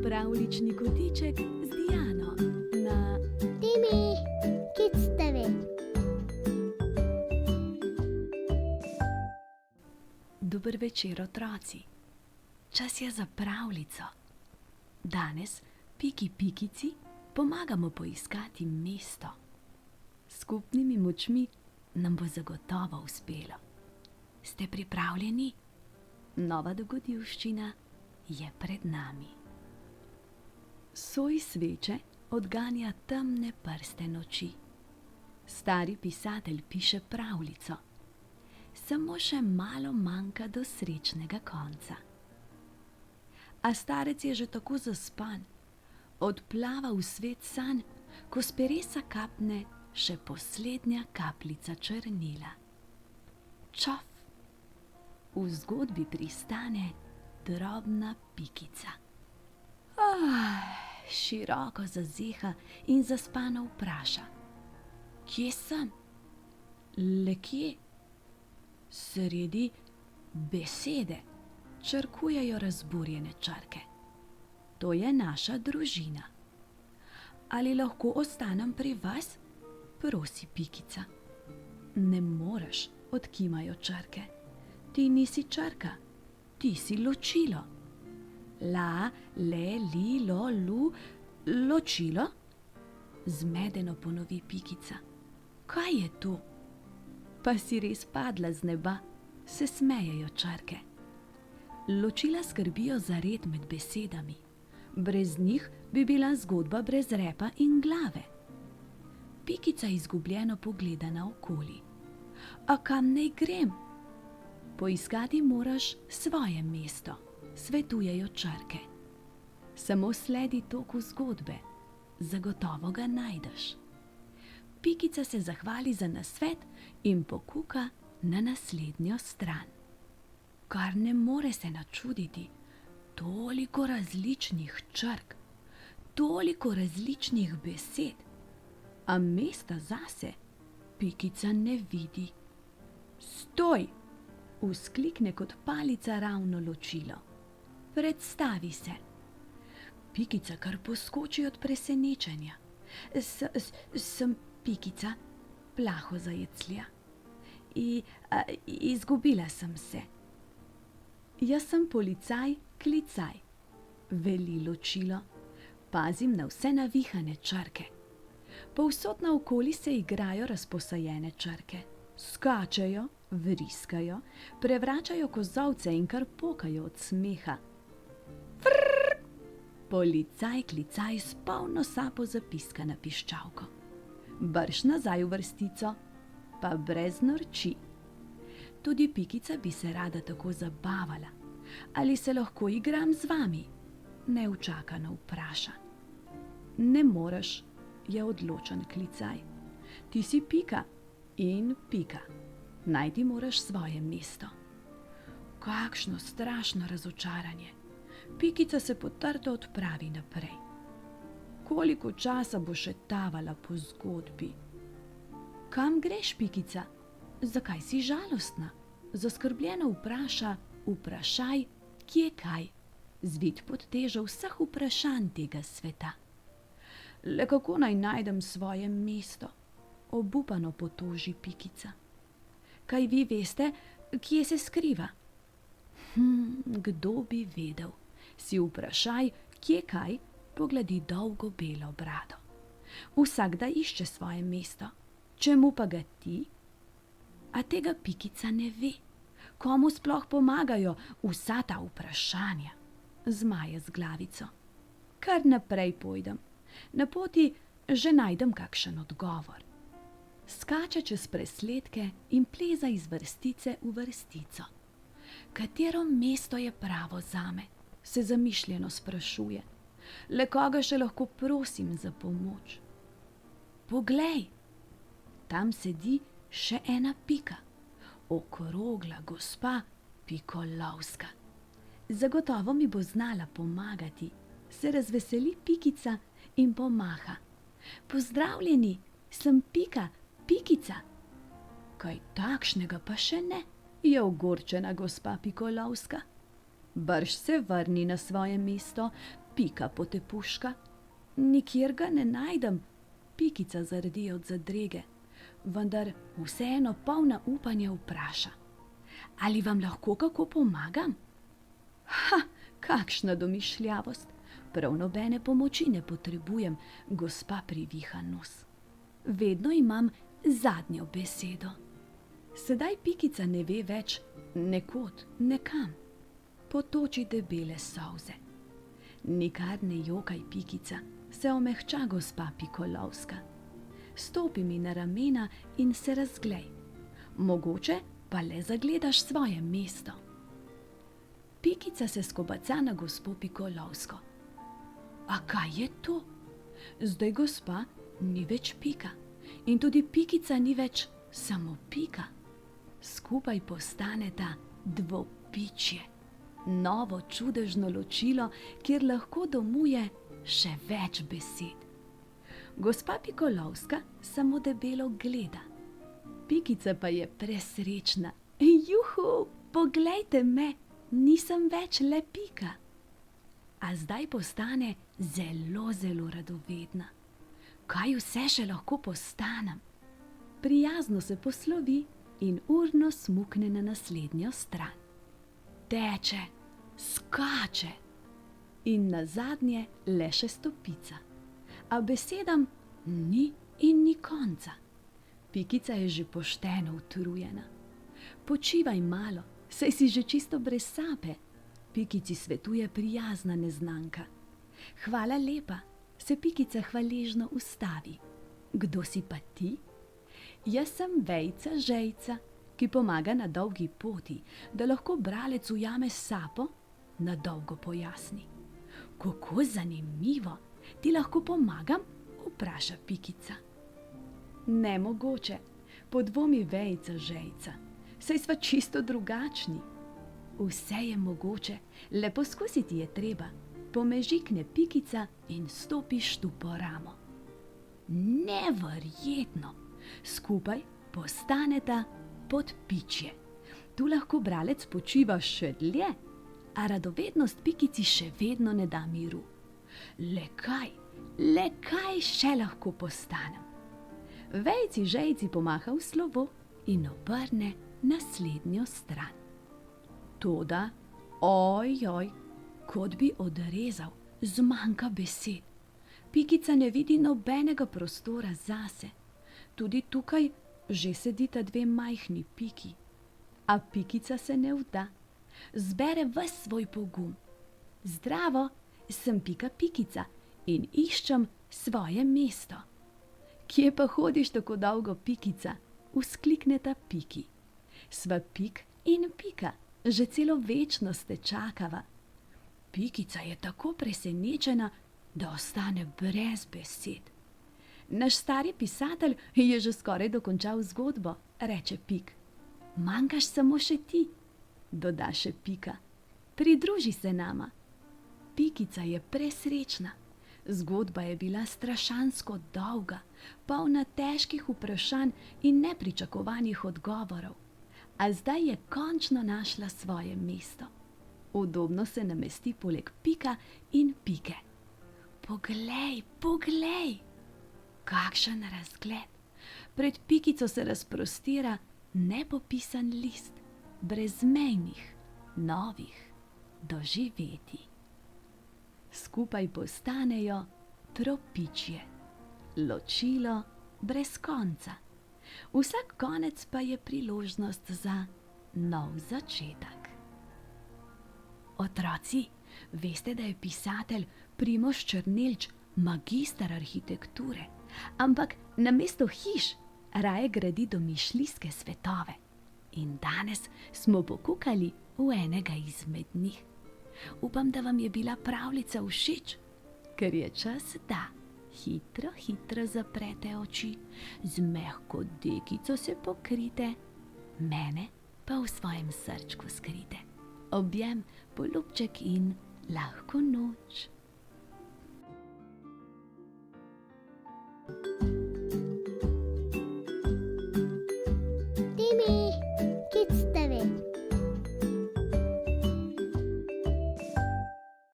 Pravljični kotiček z Diano na Timi, Kids TV. Dober večer, otroci. Čas je za pravljico. Danes Piki Pikici pomagamo poiskati mesto. S skupnimi močmi nam bo zagotovo uspelo. Ste pripravljeni? Nova dogodivščina je pred nami. Soj sveče odganja temne prste noči. Stari pisatelj piše pravljico. Samo še malo manjka do srečnega konca. A starec je že tako zaspan, odplava v svet sanj, ko s peresa kapne še poslednja kapljica črnila. Čof! V zgodbi pristane drobna pikica. Široko zazeha in zaspano vpraša: Kje sem? Le kje? Sredi besede črkujejo razburjene črke. To je naša družina. Ali lahko ostanem pri vas? Prosi pikica. Ne moreš, odkimajo črke. Ti nisi črka, ti si ločilo. La, le, li, lo, lu, ločilo? Zmedeno ponovi pikica. Kaj je to? Pa si res padla z neba, se smejejo črke. Ločila skrbijo za red med besedami. Brez njih bi bila zgodba brez repa in glave. Pikica izgubljeno pogleda naokoli. A kam naj grem? Poiskati moraš svoje mesto, svetujejo črke. Samo sledi toku zgodbe, zagotovo ga najdeš. Pikica se zahvali za nasvet in pokuka na naslednjo stran. Kar ne more se načuditi, toliko različnih črk, toliko različnih besed, a mesta zase pikica ne vidi. Stoj! Vzklikne kot palica ravno ločilo. Predstavi se. Pikica kar poskoči od presenečenja. Sem Pikica, plaho zajeclja. Izgubila sem se. Jaz sem policaj Klicaj, veli ločilo. Pazim na vse navihane črke. Povsod naokoli se igrajo razposajene črke. Skačejo, vriskajo, prevračajo kozolce in kar pokajo od smeha. Frrrr! Policaj Klicaj s polno sapo zapiska na piščalko. Brž nazaj v vrstico, pa brez norči. Tudi Pikica bi se rada tako zabavala. Ali se lahko igram z vami? Neučakano vpraša. Ne moreš, je odločen Klicaj. Ti si Pika in Pika. Najti moraš svoje mesto. Kakšno strašno razočaranje. Pikica se potrto odpravi naprej. Koliko časa bo še tavala po zgodbi? Kam greš, Pikica? Zakaj si žalostna? Zaskrbljeno vpraša vprašaj, kje kaj, zvit pod težo vseh vprašanj tega sveta. Le kako naj najdem svoje mesto? Obupano potoži Pikica. Kaj vi veste, kje se skriva? Kdo bi vedel? Si vprašaj, kje kaj, pogledi dolgo belo brado. Vsak da išče svoje mesto. Čemu pa ga ti? A tega Pikica ne ve. Komu sploh pomagajo vsa ta vprašanja? Zmaje z glavico. Kar naprej pojdem. Na poti že najdem kakšen odgovor. Skače čez presledke in pleza iz vrstice v vrstico. Katero mesto je pravo zame? Se zamišljeno sprašuje. Le koga še lahko prosim za pomoč? Poglej, tam sedi še ena Pika. Okrogla gospa Pikolovska. Zagotovo mi bo znala pomagati. Se razveseli Pikica in pomaha. Pozdravljeni, sem Pika, Pikica. Kaj takšnega pa še ne, je ogorčena gospa Pikolovska. Brž se vrni na svoje mesto, Pika potepuška. Nikjer ga ne najdem. Pikica zaradi od zadrege, vendar vseeno polna upanja vpraša: Ali vam lahko kako pomagam? Ha, kakšna domišljavost! Prav nobene pomoči ne potrebujem, gospa priviha nos. Vedno imam zadnjo besedo. Sedaj Pikica ne ve več nekod, nekam. Potoči debele solze. Nikar ne jokaj, Pikica, se omehča gospa Pikolovska. Stopi mi na ramena in se razglej. Mogoče pa le zagledaš svoje mesto. Pikica se skobaca na gospo Pikolovsko. A kaj je to? Zdaj gospa ni več Pika in tudi Pikica ni več samo Pika. Skupaj postaneta dvopičje, novo čudežno ločilo, kjer lahko domuje še več besed. Gospa Pikolovska samo debelo gleda. Pikica pa je presrečna. Juhu, poglejte me, nisem več le Pika. A zdaj postane zelo, zelo radovedna. Kaj vse še lahko postanem? Prijazno se poslovi in urno smukne na naslednjo stran. Teče, skače in nazadnje le še stopica. A besedam ni in ni konca. Pikica je že pošteno utrujena. Počivaj malo, saj si že čisto brez sape. Pikici svetuje prijazna neznanka. Hvala lepa, se Pikica hvaležno ustavi. Kdo si pa ti? Jaz sem vejica žejca, ki pomaga na dolgi poti, da lahko bralec ujame sapo, na dolgo pojasni. Kako zanimivo, ti lahko pomagam? Vpraša Pikica. Nemogoče, podvomi vejica žejca, saj sva čisto drugačni. Vse je mogoče, le poskusiti je treba, pomežikne Pikica in stopi štupo ramo. Neverjetno, skupaj postaneta podpičje. Tu lahko bralec počiva še dlje, a radovednost Pikici še vedno ne da miru. Le kaj še lahko postanem? Vejci žejci pomaha v slovo in obrne naslednjo stran. Toda, ojoj, kot bi odrezal, zmanjka besed. Pikica ne vidi nobenega prostora zase. Tudi tukaj že sedita dve majhni Piki. A Pikica se ne vda. Zbere ves svoj pogum. Zdravo, sem Pika Pikica in iščem svoje mesto. Kje pa hodiš tako dolgo, Pikica? Vzklikneta Piki. Sva Pik in Pika, že celo večnost te čakava. Pikica je tako presenečena, da ostane brez besed. Naš stari pisatelj je že skoraj dokončal zgodbo, reče Pik. Manjkaš samo še ti, doda še Pika. Pridruži se nama. Pikica je presrečna. Zgodba je bila strašansko dolga, polna težkih vprašanj in nepričakovanih odgovorov. A zdaj je končno našla svoje mesto. Udobno se namesti poleg Pika in Pike. Poglej, poglej! Kakšen razgled! Pred Pikico se razprostira nepopisan list, brezmejnih, novih doživetij. Skupaj postanejo tropičje, ločilo brez konca. Vsak konec pa je priložnost za nov začetek. Otroci, veste, da je pisatelj Primož Černelč magister arhitekture, ampak namesto hiš raje gradi domišljijske svetove. In danes smo pokukali v enega izmed njih. Upam, da vam je bila pravljica všeč, ker je čas, da hitro, hitro zaprete oči, z mehko dekico se pokrite, mene pa v svojem srčku skrite. Objem, poljubček in lahko noč.